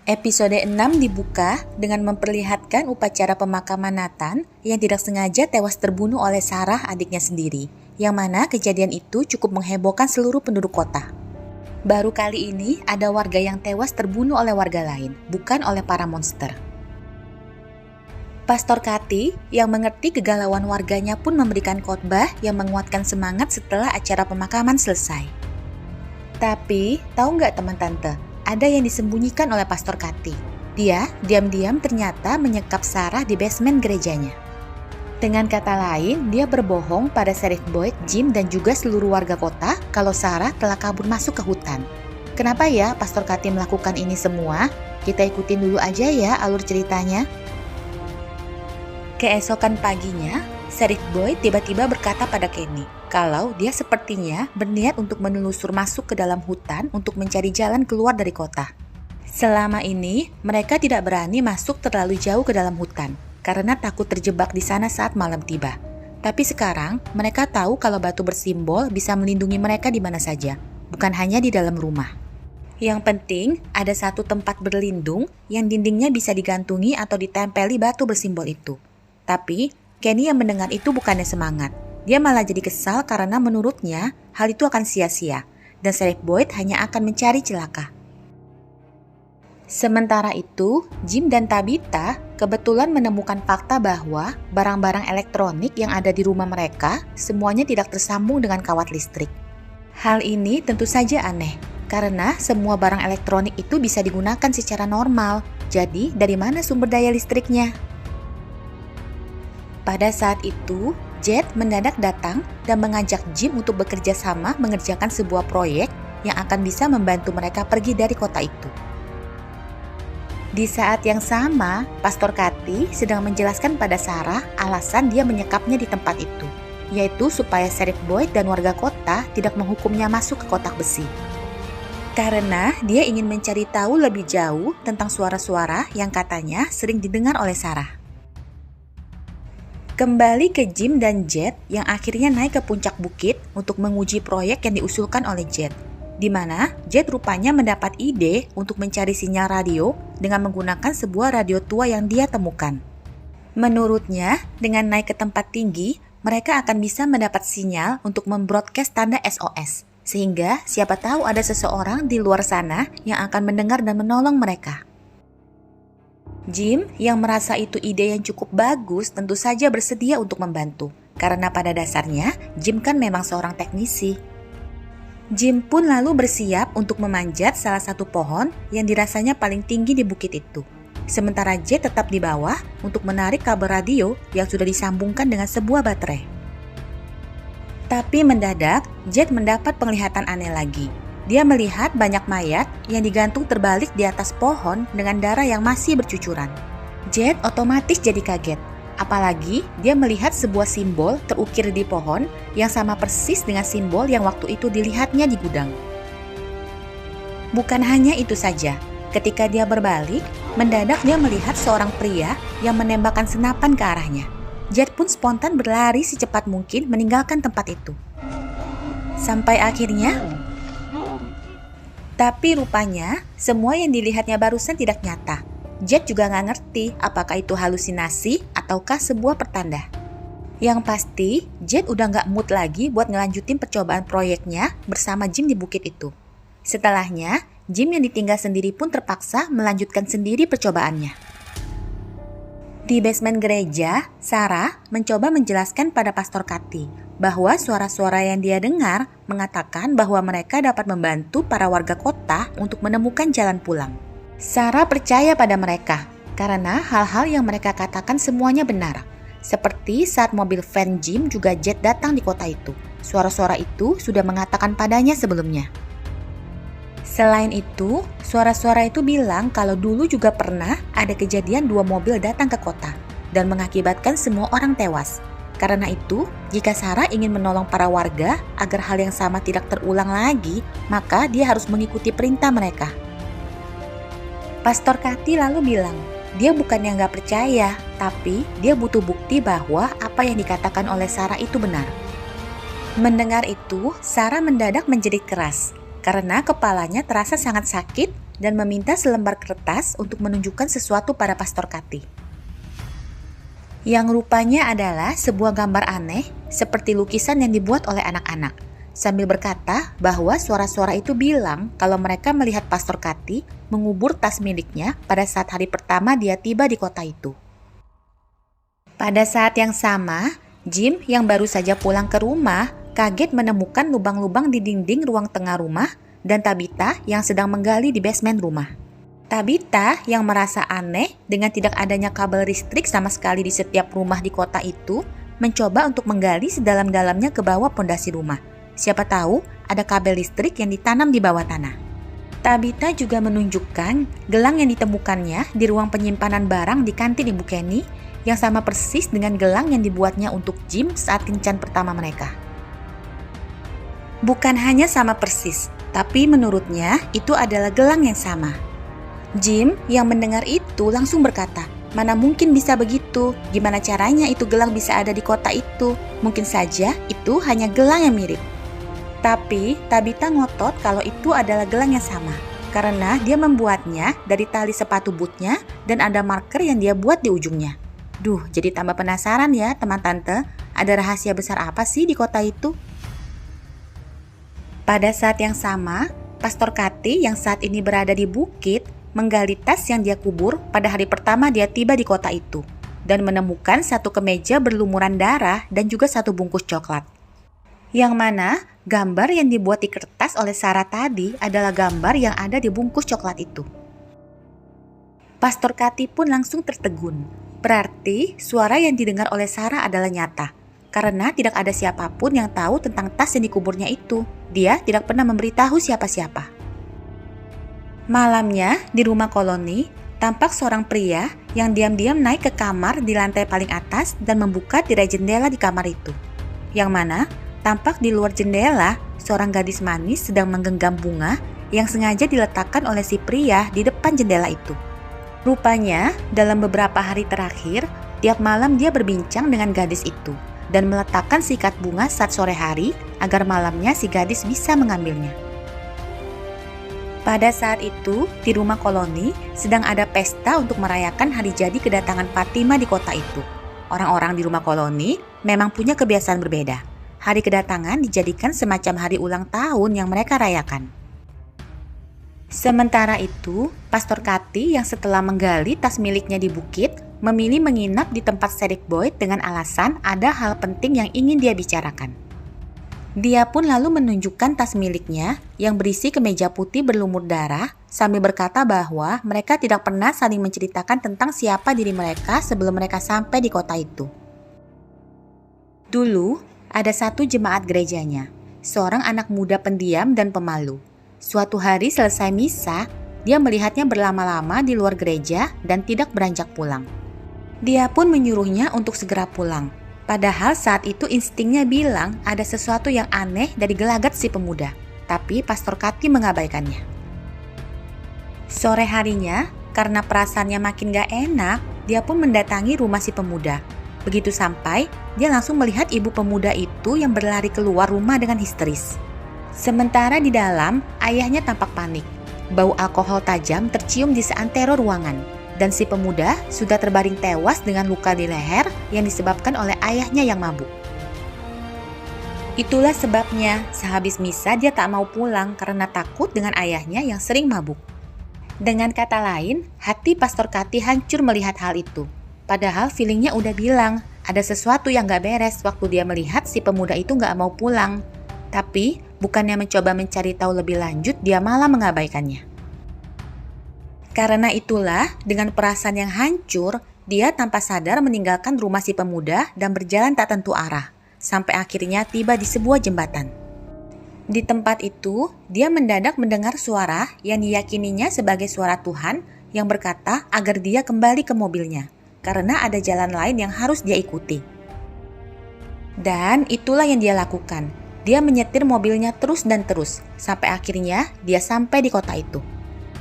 Episode 6 dibuka dengan memperlihatkan upacara pemakaman Nathan yang tidak sengaja tewas terbunuh oleh Sarah, adiknya sendiri, yang mana kejadian itu cukup menghebohkan seluruh penduduk kota. Baru kali ini ada warga yang tewas terbunuh oleh warga lain, bukan oleh para monster. Pastor Cathy yang mengerti kegalauan warganya pun memberikan khotbah yang menguatkan semangat setelah acara pemakaman selesai. Tapi, tahu nggak teman tante? Ada yang disembunyikan oleh Pastor Cathy. Dia diam-diam ternyata menyekap Sarah di basement gerejanya. Dengan kata lain, dia berbohong pada Sheriff Boyd, Jim, dan juga seluruh warga kota kalau Sarah telah kabur masuk ke hutan. Kenapa ya Pastor Cathy melakukan ini semua? Kita ikutin dulu aja ya alur ceritanya. Keesokan paginya, Sheriff Boyd tiba-tiba berkata pada Kenny kalau dia sepertinya berniat untuk menelusur masuk ke dalam hutan untuk mencari jalan keluar dari kota. Selama ini, mereka tidak berani masuk terlalu jauh ke dalam hutan karena takut terjebak di sana saat malam tiba. Tapi sekarang, mereka tahu kalau batu bersimbol bisa melindungi mereka di mana saja, bukan hanya di dalam rumah. Yang penting, ada satu tempat berlindung yang dindingnya bisa digantungi atau ditempeli batu bersimbol itu. Tapi, Kenny yang mendengar itu bukannya semangat. Dia malah jadi kesal karena menurutnya hal itu akan sia-sia dan Sheriff Boyd hanya akan mencari celaka. Sementara itu, Jim dan Tabitha kebetulan menemukan fakta bahwa barang-barang elektronik yang ada di rumah mereka semuanya tidak tersambung dengan kawat listrik. Hal ini tentu saja aneh karena semua barang elektronik itu bisa digunakan secara normal. Jadi, dari mana sumber daya listriknya? Pada saat itu, Jet mendadak datang dan mengajak Jim untuk bekerja sama mengerjakan sebuah proyek yang akan bisa membantu mereka pergi dari kota itu. Di saat yang sama, Pastor Cathy sedang menjelaskan pada Sarah alasan dia menyekapnya di tempat itu, yaitu supaya Sheriff Boyd dan warga kota tidak menghukumnya masuk ke kotak besi. Karena dia ingin mencari tahu lebih jauh tentang suara-suara yang katanya sering didengar oleh Sarah. Kembali ke Jim dan Jet yang akhirnya naik ke puncak bukit untuk menguji proyek yang diusulkan oleh Jet, di mana Jet rupanya mendapat ide untuk mencari sinyal radio dengan menggunakan sebuah radio tua yang dia temukan. Menurutnya, dengan naik ke tempat tinggi, mereka akan bisa mendapat sinyal untuk membroadcast tanda SOS, sehingga siapa tahu ada seseorang di luar sana yang akan mendengar dan menolong mereka. Jim yang merasa itu ide yang cukup bagus tentu saja bersedia untuk membantu, karena pada dasarnya Jim kan memang seorang teknisi. Jim pun lalu bersiap untuk memanjat salah satu pohon yang dirasanya paling tinggi di bukit itu. Sementara Jet tetap di bawah untuk menarik kabel radio yang sudah disambungkan dengan sebuah baterai. Tapi mendadak, Jet mendapat penglihatan aneh lagi. Dia melihat banyak mayat yang digantung terbalik di atas pohon dengan darah yang masih bercucuran. Jet otomatis jadi kaget, apalagi dia melihat sebuah simbol terukir di pohon yang sama persis dengan simbol yang waktu itu dilihatnya di gudang. Bukan hanya itu saja, ketika dia berbalik, mendadak dia melihat seorang pria yang menembakkan senapan ke arahnya. Jet pun spontan berlari secepat mungkin meninggalkan tempat itu. Sampai akhirnya, tapi rupanya semua yang dilihatnya barusan tidak nyata. Jet juga nggak ngerti apakah itu halusinasi ataukah sebuah pertanda. Yang pasti, Jet udah nggak mood lagi buat ngelanjutin percobaan proyeknya bersama Jim di bukit itu. Setelahnya, Jim yang ditinggal sendiri pun terpaksa melanjutkan sendiri percobaannya. Di basement gereja, Sarah mencoba menjelaskan pada Pastor Cathy bahwa suara-suara yang dia dengar mengatakan bahwa mereka dapat membantu para warga kota untuk menemukan jalan pulang. Sarah percaya pada mereka karena hal-hal yang mereka katakan semuanya benar. Seperti saat mobil van Jim juga Jet datang di kota itu. Suara-suara itu sudah mengatakan padanya sebelumnya. Selain itu, suara-suara itu bilang kalau dulu juga pernah ada kejadian 2 mobil datang ke kota dan mengakibatkan semua orang tewas. Karena itu, jika Sarah ingin menolong para warga agar hal yang sama tidak terulang lagi, maka dia harus mengikuti perintah mereka. Pastor Cathy lalu bilang, dia bukannya nggak percaya, tapi dia butuh bukti bahwa apa yang dikatakan oleh Sarah itu benar. Mendengar itu, Sarah mendadak menjerit keras. karena kepalanya terasa sangat sakit dan meminta selembar kertas untuk menunjukkan sesuatu pada Pastor Katy. Yang rupanya adalah sebuah gambar aneh seperti lukisan yang dibuat oleh anak-anak, sambil berkata bahwa suara-suara itu bilang kalau mereka melihat Pastor Katy mengubur tas miliknya pada saat hari pertama dia tiba di kota itu. Pada saat yang sama, Jim yang baru saja pulang ke rumah kaget menemukan lubang-lubang di dinding ruang tengah rumah dan Tabitha yang sedang menggali di basement rumah. Tabitha yang merasa aneh dengan tidak adanya kabel listrik sama sekali di setiap rumah di kota itu mencoba untuk menggali sedalam-dalamnya ke bawah pondasi rumah. Siapa tahu ada kabel listrik yang ditanam di bawah tanah. Tabitha juga menunjukkan gelang yang ditemukannya di ruang penyimpanan barang di kantin Ibu Kenny yang sama persis dengan gelang yang dibuatnya untuk Jim saat kencan pertama mereka. Bukan hanya sama persis, tapi menurutnya itu adalah gelang yang sama. Jim yang mendengar itu langsung berkata, "Mana mungkin bisa begitu? Gimana caranya itu gelang bisa ada di kota itu? Mungkin saja itu hanya gelang yang mirip." Tapi Tabitha ngotot kalau itu adalah gelang yang sama, karena dia membuatnya dari tali sepatu bootnya dan ada marker yang dia buat di ujungnya. Duh, jadi tambah penasaran ya teman tante, ada rahasia besar apa sih di kota itu? Pada saat yang sama, Pastor Katy yang saat ini berada di bukit menggali tas yang dia kubur pada hari pertama dia tiba di kota itu dan menemukan satu kemeja berlumuran darah dan juga satu bungkus coklat. Yang mana gambar yang dibuat di kertas oleh Sarah tadi adalah gambar yang ada di bungkus coklat itu. Pastor Katy pun langsung tertegun. Berarti suara yang didengar oleh Sarah adalah nyata. Karena tidak ada siapapun yang tahu tentang tas yang dikuburnya itu. Dia tidak pernah memberitahu siapa-siapa. Malamnya di rumah koloni, tampak seorang pria yang diam-diam naik ke kamar di lantai paling atas dan membuka tirai jendela di kamar itu. Yang mana tampak di luar jendela seorang gadis manis sedang menggenggam bunga yang sengaja diletakkan oleh si pria di depan jendela itu. Rupanya dalam beberapa hari terakhir, tiap malam dia berbincang dengan gadis itu dan meletakkan sikat bunga saat sore hari agar malamnya si gadis bisa mengambilnya. Pada saat itu, di rumah koloni sedang ada pesta untuk merayakan hari jadi kedatangan Fatima di kota itu. Orang-orang di rumah koloni memang punya kebiasaan berbeda. Hari kedatangan dijadikan semacam hari ulang tahun yang mereka rayakan. Sementara itu, Pastor Katy yang setelah menggali tas miliknya di bukit memilih menginap di tempat Cedric Boyd dengan alasan ada hal penting yang ingin dia bicarakan. Dia pun lalu menunjukkan tas miliknya yang berisi kemeja putih berlumur darah sambil berkata bahwa mereka tidak pernah saling menceritakan tentang siapa diri mereka sebelum mereka sampai di kota itu. Dulu, ada satu jemaat gerejanya, seorang anak muda pendiam dan pemalu. Suatu hari selesai misa, dia melihatnya berlama-lama di luar gereja dan tidak beranjak pulang. Dia pun menyuruhnya untuk segera pulang. Padahal saat itu instingnya bilang ada sesuatu yang aneh dari gelagat si pemuda. Tapi Pastor Katy mengabaikannya. Sore harinya, karena perasaannya makin gak enak, dia pun mendatangi rumah si pemuda. Begitu sampai, dia langsung melihat ibu pemuda itu yang berlari keluar rumah dengan histeris. Sementara di dalam, ayahnya tampak panik. Bau alkohol tajam tercium di seantero ruangan. Dan si pemuda sudah terbaring tewas dengan luka di leher yang disebabkan oleh ayahnya yang mabuk. Itulah sebabnya sehabis misa dia tak mau pulang karena takut dengan ayahnya yang sering mabuk. Dengan kata lain, hati Pastor Katy hancur melihat hal itu. Padahal feelingnya udah bilang ada sesuatu yang gak beres waktu dia melihat si pemuda itu gak mau pulang. Tapi bukannya mencoba mencari tahu lebih lanjut, dia malah mengabaikannya. Karena itulah, dengan perasaan yang hancur, dia tanpa sadar meninggalkan rumah si pemuda dan berjalan tak tentu arah, sampai akhirnya tiba di sebuah jembatan. Di tempat itu, dia mendadak mendengar suara yang diyakininya sebagai suara Tuhan yang berkata agar dia kembali ke mobilnya, karena ada jalan lain yang harus dia ikuti. Dan itulah yang dia lakukan. Dia menyetir mobilnya terus dan terus, sampai akhirnya dia sampai di kota itu.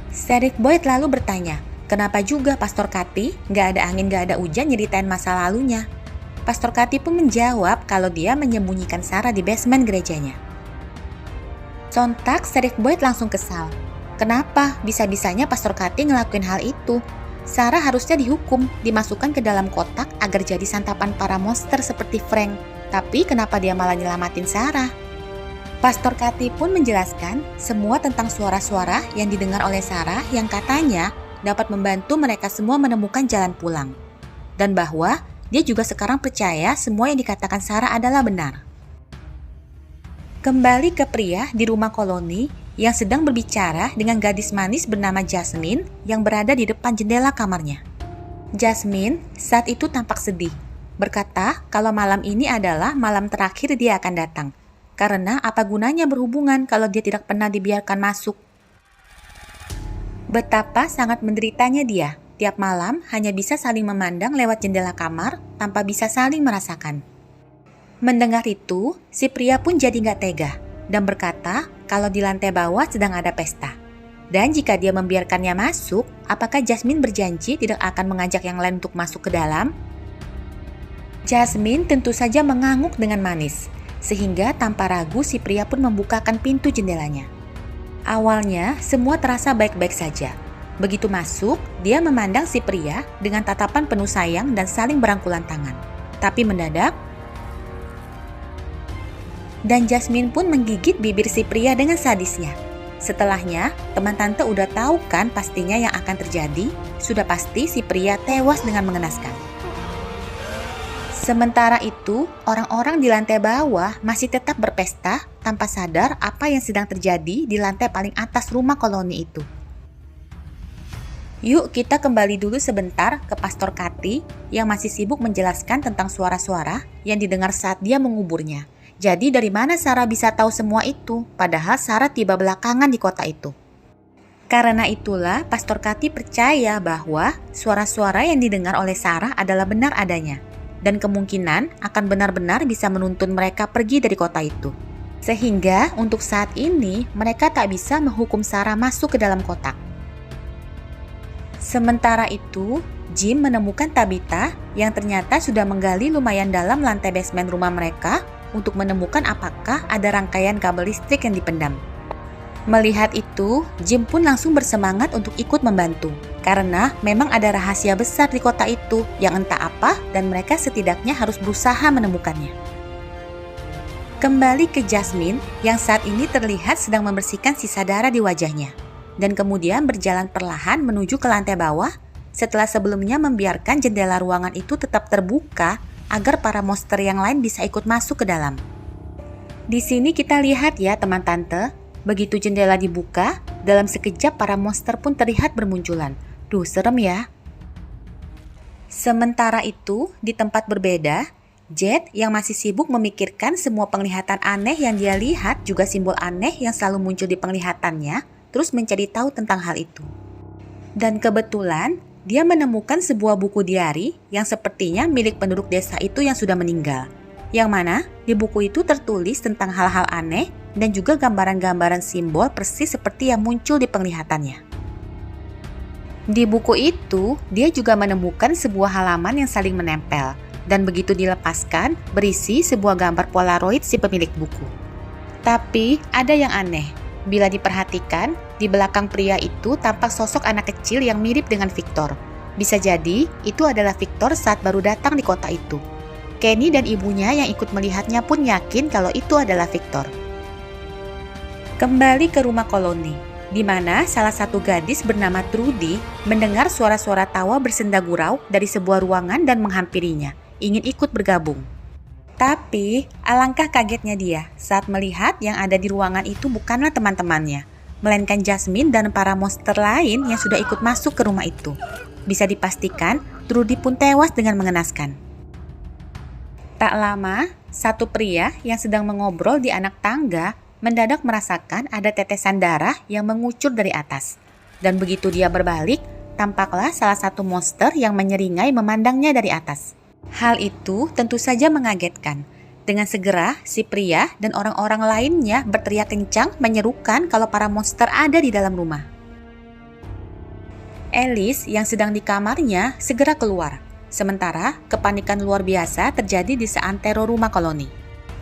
Cedric Boyd lalu bertanya, kenapa juga Pastor Katy gak ada angin gak ada hujan nyeritain masa lalunya? Pastor Katy pun menjawab kalau dia menyembunyikan Sarah di basement gerejanya. Sontak Sheriff Boyd langsung kesal. Kenapa bisa-bisanya Pastor Katy ngelakuin hal itu? Sarah harusnya dihukum, dimasukkan ke dalam kotak agar jadi santapan para monster seperti Frank. Tapi kenapa dia malah nyelamatin Sarah? Pastor Katy pun menjelaskan semua tentang suara-suara yang didengar oleh Sarah yang katanya dapat membantu mereka semua menemukan jalan pulang. Dan bahwa dia juga sekarang percaya semua yang dikatakan Sarah adalah benar. Kembali ke pria di rumah koloni yang sedang berbicara dengan gadis manis bernama Jasmine yang berada di depan jendela kamarnya. Jasmine saat itu tampak sedih, berkata kalau malam ini adalah malam terakhir dia akan datang. Karena apa gunanya berhubungan kalau dia tidak pernah dibiarkan masuk. Betapa sangat menderitanya dia, tiap malam hanya bisa saling memandang lewat jendela kamar tanpa bisa saling merasakan. Mendengar itu, si pria pun jadi gak tega dan berkata kalau di lantai bawah sedang ada pesta. Dan jika dia membiarkannya masuk, apakah Jasmine berjanji tidak akan mengajak yang lain untuk masuk ke dalam? Jasmine tentu saja mengangguk dengan manis. Sehingga tanpa ragu si pria pun membukakan pintu jendelanya. Awalnya semua terasa baik-baik saja. Begitu masuk, dia memandang si pria dengan tatapan penuh sayang dan saling berangkulan tangan. Tapi mendadak, dan Jasmine pun menggigit bibir si pria dengan sadisnya. Setelahnya, teman tante udah tahu kan pastinya yang akan terjadi. Sudah pasti si pria tewas dengan mengenaskan. Sementara itu, orang-orang di lantai bawah masih tetap berpesta tanpa sadar apa yang sedang terjadi di lantai paling atas rumah koloni itu. Yuk kita kembali dulu sebentar ke Pastor Katy yang masih sibuk menjelaskan tentang suara-suara yang didengar saat dia menguburnya. Jadi dari mana Sarah bisa tahu semua itu, padahal Sarah tiba belakangan di kota itu. Karena itulah Pastor Katy percaya bahwa suara-suara yang didengar oleh Sarah adalah benar adanya. Dan kemungkinan akan benar-benar bisa menuntun mereka pergi dari kota itu. Sehingga untuk saat ini mereka tak bisa menghukum Sarah masuk ke dalam kotak. Sementara itu, Jim menemukan Tabitha yang ternyata sudah menggali lumayan dalam lantai basement rumah mereka untuk menemukan apakah ada rangkaian kabel listrik yang dipendam. Melihat itu, Jim pun langsung bersemangat untuk ikut membantu. Karena memang ada rahasia besar di kota itu yang entah apa dan mereka setidaknya harus berusaha menemukannya. Kembali ke Jasmine yang saat ini terlihat sedang membersihkan sisa darah di wajahnya. Dan kemudian berjalan perlahan menuju ke lantai bawah setelah sebelumnya membiarkan jendela ruangan itu tetap terbuka agar para monster yang lain bisa ikut masuk ke dalam. Di sini kita lihat ya teman tante, begitu jendela dibuka, dalam sekejap para monster pun terlihat bermunculan. Duh, serem ya. Sementara itu, di tempat berbeda, Jet yang masih sibuk memikirkan semua penglihatan aneh yang dia lihat juga simbol aneh yang selalu muncul di penglihatannya, terus mencari tahu tentang hal itu. Dan kebetulan, dia menemukan sebuah buku diari yang sepertinya milik penduduk desa itu yang sudah meninggal. Yang mana di buku itu tertulis tentang hal-hal aneh dan juga gambaran-gambaran simbol persis seperti yang muncul di penglihatannya. Di buku itu, dia juga menemukan sebuah halaman yang saling menempel, dan begitu dilepaskan, berisi sebuah gambar polaroid si pemilik buku. Tapi, ada yang aneh. Bila diperhatikan, di belakang pria itu tampak sosok anak kecil yang mirip dengan Victor. Bisa jadi, itu adalah Victor saat baru datang di kota itu. Kenny dan ibunya yang ikut melihatnya pun yakin kalau itu adalah Victor. Kembali ke rumah koloni, di mana salah satu gadis bernama Trudy mendengar suara-suara tawa bersenda gurau dari sebuah ruangan dan menghampirinya, ingin ikut bergabung. Tapi, alangkah kagetnya dia saat melihat yang ada di ruangan itu bukanlah teman-temannya, melainkan Jasmine dan para monster lain yang sudah ikut masuk ke rumah itu. Bisa dipastikan, Trudy pun tewas dengan mengenaskan. Tak lama, satu pria yang sedang mengobrol di anak tangga mendadak merasakan ada tetesan darah yang mengucur dari atas. Dan begitu dia berbalik, tampaklah salah satu monster yang menyeringai memandangnya dari atas. Hal itu tentu saja mengagetkan. Dengan segera, si pria dan orang-orang lainnya berteriak kencang menyerukan kalau para monster ada di dalam rumah. Alice yang sedang di kamarnya segera keluar. Sementara kepanikan luar biasa terjadi di seantero rumah koloni.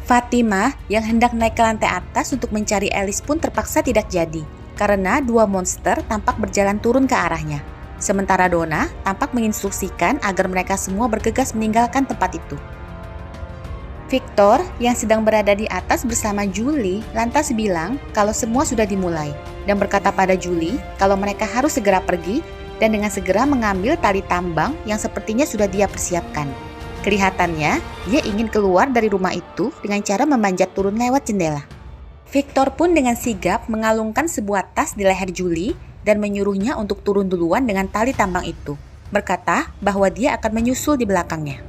Fatima yang hendak naik ke lantai atas untuk mencari Alice pun terpaksa tidak jadi, karena dua monster tampak berjalan turun ke arahnya. Sementara Donna tampak menginstruksikan agar mereka semua bergegas meninggalkan tempat itu. Victor yang sedang berada di atas bersama Julie lantas bilang kalau semua sudah dimulai dan berkata pada Julie kalau mereka harus segera pergi dan dengan segera mengambil tali tambang yang sepertinya sudah dia persiapkan. Kelihatannya, dia ingin keluar dari rumah itu dengan cara memanjat turun lewat jendela. Victor pun dengan sigap mengalungkan sebuah tas di leher Julie dan menyuruhnya untuk turun duluan dengan tali tambang itu, berkata bahwa dia akan menyusul di belakangnya.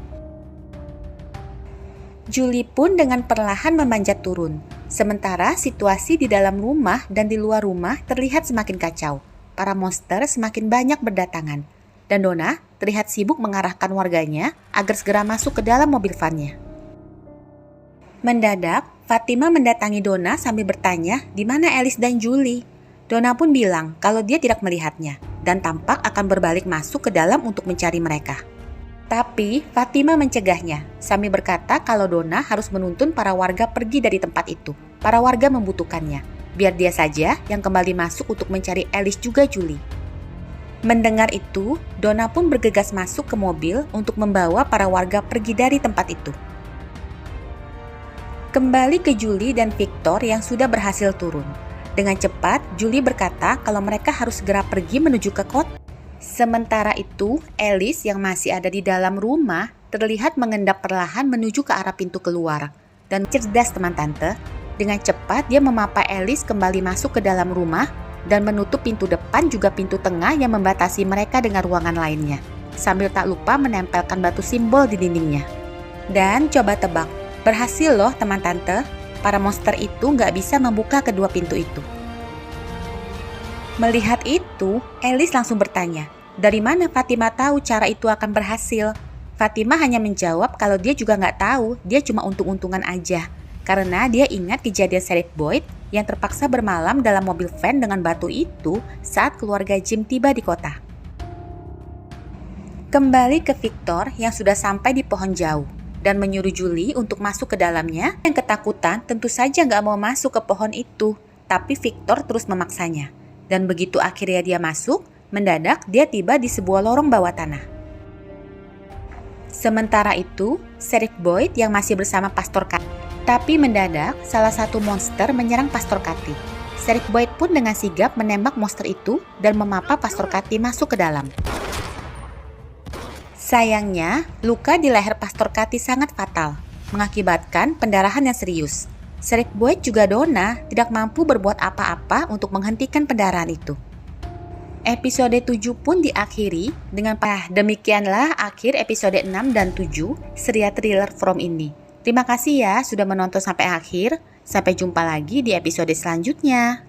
Julie pun dengan perlahan memanjat turun, sementara situasi di dalam rumah dan di luar rumah terlihat semakin kacau. Para monster semakin banyak berdatangan, dan Donna terlihat sibuk mengarahkan warganya agar segera masuk ke dalam mobil van-nya. Mendadak, Fatima mendatangi Donna sambil bertanya di mana Alice dan Julie. Donna pun bilang kalau dia tidak melihatnya dan tampak akan berbalik masuk ke dalam untuk mencari mereka. Tapi Fatima mencegahnya sambil berkata kalau Donna harus menuntun para warga pergi dari tempat itu. Para warga membutuhkannya. Biar dia saja yang kembali masuk untuk mencari Alice juga Julie. Mendengar itu, Donna pun bergegas masuk ke mobil untuk membawa para warga pergi dari tempat itu. Kembali ke Julie dan Victor yang sudah berhasil turun. Dengan cepat, Julie berkata kalau mereka harus segera pergi menuju ke kota. Sementara itu, Alice yang masih ada di dalam rumah terlihat mengendap perlahan menuju ke arah pintu keluar. Dan cerdas teman tante, dengan cepat dia memapa Alice kembali masuk ke dalam rumah dan menutup pintu depan juga pintu tengah yang membatasi mereka dengan ruangan lainnya, sambil tak lupa menempelkan batu simbol di dindingnya. Dan coba tebak, berhasil loh teman tante, para monster itu nggak bisa membuka kedua pintu itu. Melihat itu, Alice langsung bertanya, dari mana Fatima tahu cara itu akan berhasil? Fatima hanya menjawab kalau dia juga nggak tahu, dia cuma untung-untungan aja. Karena dia ingat kejadian Sheriff Boyd yang terpaksa bermalam dalam mobil van dengan batu itu saat keluarga Jim tiba di kota. Kembali ke Victor yang sudah sampai di pohon jauh dan menyuruh Julie untuk masuk ke dalamnya. Yang ketakutan tentu saja nggak mau masuk ke pohon itu, tapi Victor terus memaksanya. Dan begitu akhirnya dia masuk, mendadak dia tiba di sebuah lorong bawah tanah. Sementara itu, Sheriff Boyd yang masih bersama Pastor Cathy. Tapi mendadak, salah satu monster menyerang Pastor Cathy. Sheriff Boyd pun dengan sigap menembak monster itu dan memapa Pastor Cathy masuk ke dalam. Sayangnya, luka di leher Pastor Cathy sangat fatal, mengakibatkan pendarahan yang serius. Sheriff Boyd juga Donna tidak mampu berbuat apa-apa untuk menghentikan pendarahan itu. Episode 7 pun diakhiri dengan demikianlah akhir episode 6 dan 7 serial thriller From Indie. Terima kasih ya sudah menonton sampai akhir. Sampai jumpa lagi di episode selanjutnya.